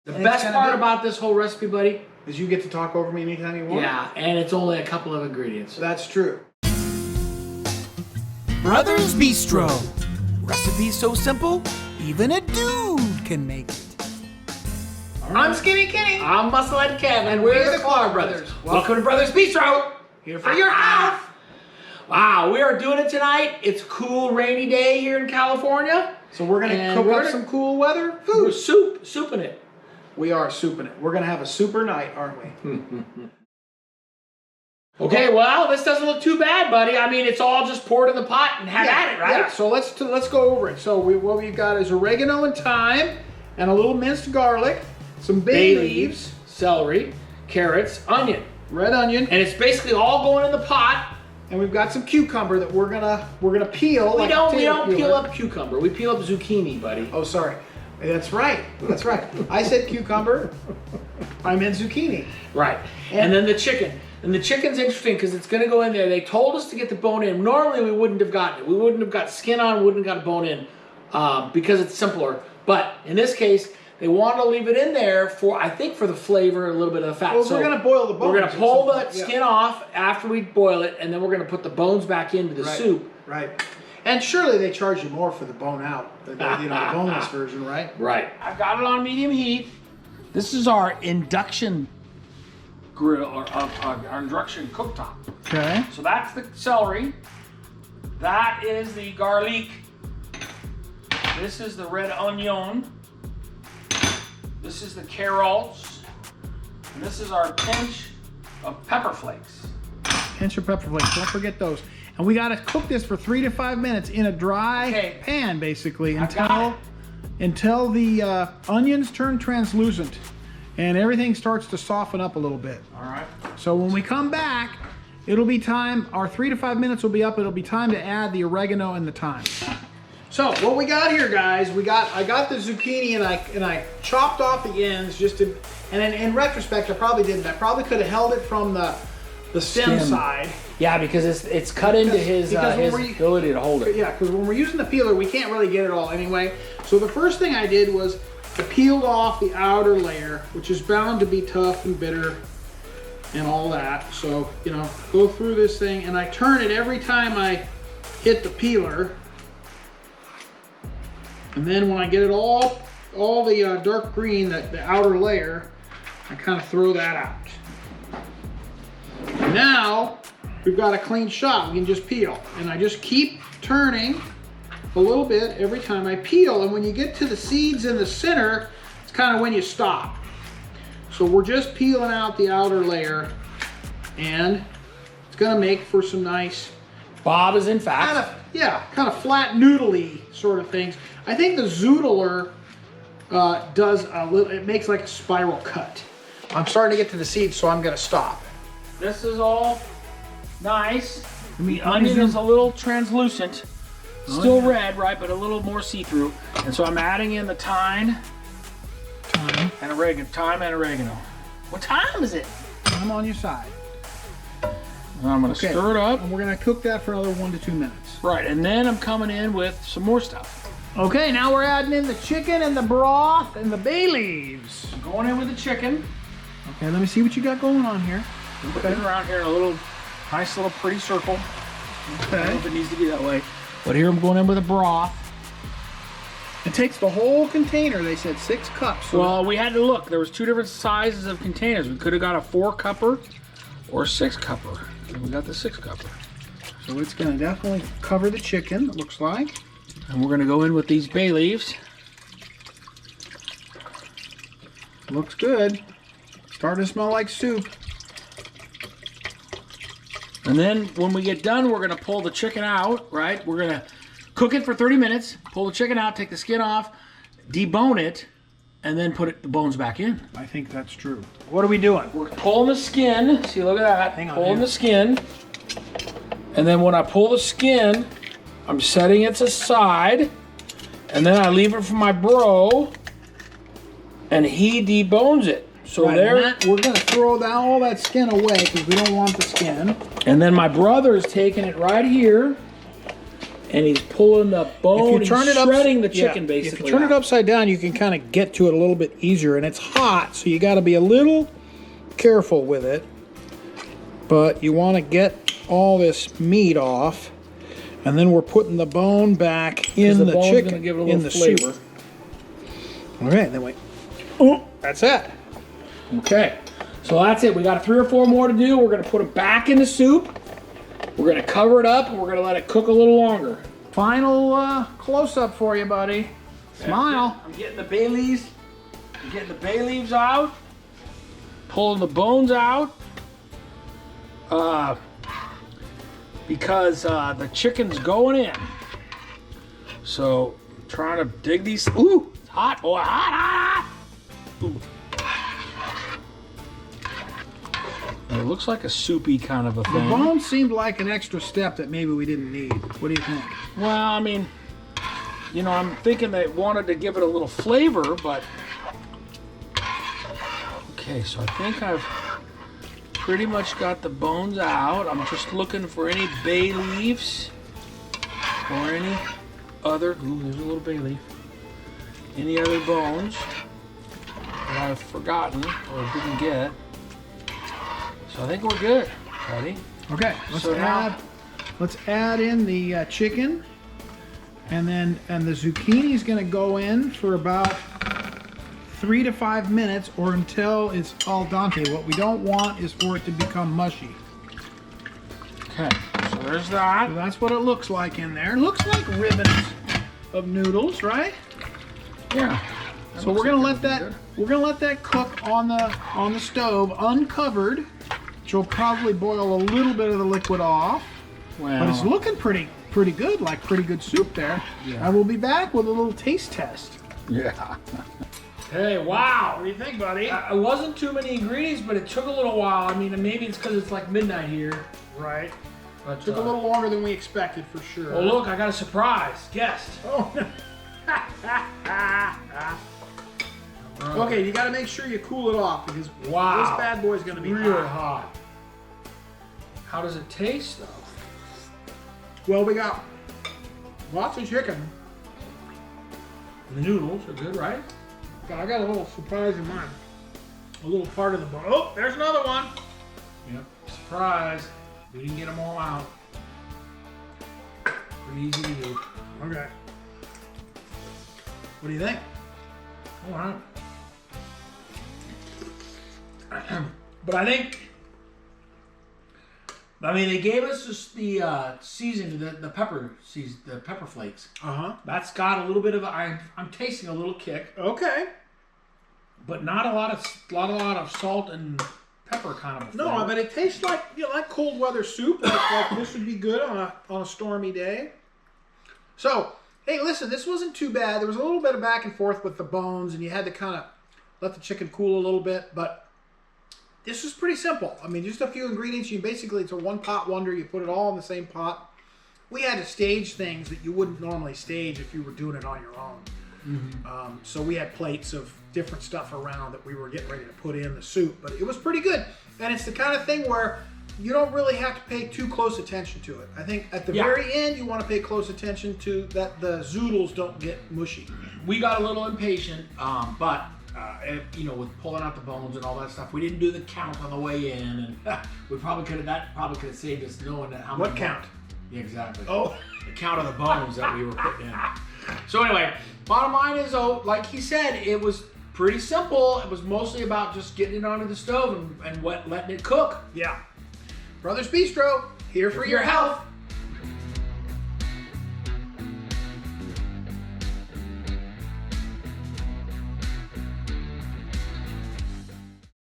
The best part about this whole recipe, buddy, is you get to talk over me anytime you want. yeah, and it's only a couple of ingredients. That's true. Brothers Bistro. Recipes so simple, even a dude can make it. I'm Skinny Kenny. I'm Musclehead Kevin, and we're the Clark Brothers. Welcome to Brothers Bistro. Here for your half. Wow, we are doing it tonight. It's a cool, rainy day here in California. So we're gonna cook up some cool weather We're food. souping it. We are souping it. We're gonna have a super night, aren't we? Okay, well, this doesn't look too bad, buddy. I mean, it's all just poured in the pot and have at it, right? Yeah. So let's go over it. So what we've got is oregano and thyme, and a little minced garlic, some bay leaves, celery, carrots, onion, red onion, and it's basically all going in the pot. and we've got some cucumber that we're gonna peel. We don't peel up cucumber. We peel up zucchini, buddy. Oh, sorry. That's right. That's right. I said cucumber. I meant zucchini. Right. And then the chicken. And the chicken's interesting because it's going to go in there. They told us to get the bone in. Normally, we wouldn't have gotten it. We wouldn't have got skin on, wouldn't have got a bone in because it's simpler. But in this case, they want to leave it in there for, I think, for the flavor, a little bit of the fat. Well, we're going to boil the bones. We're going to pull the skin off after we boil it, and then we're going to put the bones back into the soup. Right. And surely they charge you more for the bone out, the boneless version, right? Right. I've got it on medium heat. This is our induction grill, or our induction cooktop. Okay. So that's the celery. That is the garlic. This is the red onion. This is the carrots. And this is our pinch of pepper flakes. Pinch of pepper flakes. Don't forget those. And we got to cook this for 3 to 5 minutes in a dry pan, basically, until the onions turn translucent and everything starts to soften up a little bit. All right. So when we come back, it'll be time. Our 3 to 5 minutes will be up. It'll be time to add the oregano and the thyme. So what we got here, guys? I got the zucchini and I chopped off the ends and in retrospect, I probably didn't. I probably could have held it from the stem side. Yeah, because it's cut into his ability to hold it. Yeah, because when we're using the peeler, we can't really get it all anyway. So the first thing I did was I peeled off the outer layer, which is bound to be tough and bitter and all that. So, go through this thing, and I turn it every time I hit the peeler. And then when I get it all the dark green, the outer layer, I kind of throw that out. Now, we've got a clean shot. We can just peel. And I just keep turning a little bit every time I peel. And when you get to the seeds in the center, it's kind of when you stop. So we're just peeling out the outer layer. And it's going to make for some nice... Bob is in fact. Kind of flat noodly sort of things. I think the zoodler does a little, it makes like a spiral cut. I'm starting to get to the seeds, so I'm going to stop. This is all nice. The onion is a little translucent. Still red, right, but a little more see-through. And so I'm adding in the thyme and oregano. What time is it? I'm on your side. And I'm going to stir it up. And we're going to cook that for another 1 to 2 minutes. Right, and then I'm coming in with some more stuff. Okay, now we're adding in the chicken and the broth and the bay leaves. I'm going in with the chicken. Okay, let me see what you got going on here. Put it around here in a little nice little pretty circle. Okay. I don't know if it needs to be that way. But here I'm going in with the broth. It takes the whole container. They said 6 cups. So well, we had to look. There was 2 different sizes of containers. We could have got a 4-cupper or a 6-cupper. And we got the 6-cupper. So it's going to definitely cover the chicken, it looks like. And we're going to go in with these bay leaves. Looks good. Starting to smell like soup. And then when we get done, we're going to pull the chicken out, right? We're going to cook it for 30 minutes, pull the chicken out, take the skin off, debone it, and then put the bones back in. I think that's true. What are we doing? We're pulling the skin. See, look at that. Hang on, pulling the skin. And then when I pull the skin, I'm setting it aside. And then I leave it for my bro. And he debones it. So we're going to throw all that skin away because we don't want the skin. And then my brother is taking it right here. And he's pulling the bone, he's shredding the yeah, chicken basically. If you turn it upside down, you can kind of get to it a little bit easier, and it's hot, so you got to be a little careful with it. But you want to get all this meat off, and then we're putting the bone back in the chicken, give it a in little the flavor. soup. Okay, then wait. Oh, that's it. Okay, so that's it. We got 3 or 4 more to do. We're gonna put it back in the soup. We're gonna cover it up, and we're gonna let it cook a little longer. Final close-up for you, buddy. Smile. I'm getting the bay leaves. I'm getting the bay leaves out. Pulling the bones out. Because the chicken's going in. So I'm trying to dig these. Ooh, it's hot, boy, hot. Ooh. It looks like a soupy kind of a The thing. bone seemed like an extra step that maybe we didn't need. What do you think? Well, I mean, you know, I'm thinking they wanted to give it a little flavor, but okay, so I think I've pretty much got the bones out. I'm just looking for any bay leaves or any other, ooh, there's a little bay leaf, any other bones that I've forgotten or didn't get. So I think we're good, buddy. Okay, let's add in the chicken, and the zucchini is going to go in for about 3 to 5 minutes, or until it's al dente. What we don't want is for it to become mushy. Okay, so there's that. So that's what it looks like in there. It looks like ribbons of noodles, right? Yeah. So we're gonna let that cook on the stove uncovered, which will probably boil a little bit of the liquid off. Well, But it's looking pretty good, like pretty good soup there. Yeah. And we'll be back with a little taste test. yeah. Hey, wow. What do you think, buddy? It wasn't too many ingredients, but it took a little while. I mean, maybe it's because it's like midnight here. Right. But, Took a little longer than we expected, for sure. Oh, look, I got a surprise guest. Oh, no. Okay, you got to make sure you cool it off, because Wow. this bad boy's going to be Real hot. hot. How does it taste, though? Well, we got lots of chicken. The noodles are good, right? But I got a little surprise in mine. A little part of the bone. Oh, there's another one. Yep. Surprise. We didn't get them all out. Pretty easy to do. Okay. What do you think? All right. But I think, they gave us just the seasoning, the pepper flakes. Uh-huh. That's got a little bit of I'm tasting a little kick, Okay. but not a lot of salt and pepper kind of a No, flavor. but it tastes like like cold weather soup. Like this would be good on a stormy day. So, hey, listen, this wasn't too bad. There was a little bit of back and forth with the bones, and you had to kind of let the chicken cool a little bit, but this was pretty simple. I mean, just a few ingredients. It's a one-pot wonder. You put it all in the same pot. We had to stage things that you wouldn't normally stage if you were doing it on your own. Mm-hmm. So we had plates of different stuff around that we were getting ready to put in the soup, but it was pretty good. And it's the kind of thing where you don't really have to pay too close attention to it. I think at the very end, you want to pay close attention to that the zoodles don't get mushy. We got a little impatient, but with pulling out the bones and all that stuff, we didn't do the count on the way in, and we probably could have saved us knowing that how What much. count? Yeah, exactly. Oh. The count of the bones that we were putting in. So anyway, bottom line is, like he said, it was pretty simple. It was mostly about just getting it onto the stove and letting it cook. Yeah. Brothers Bistro, here for your health.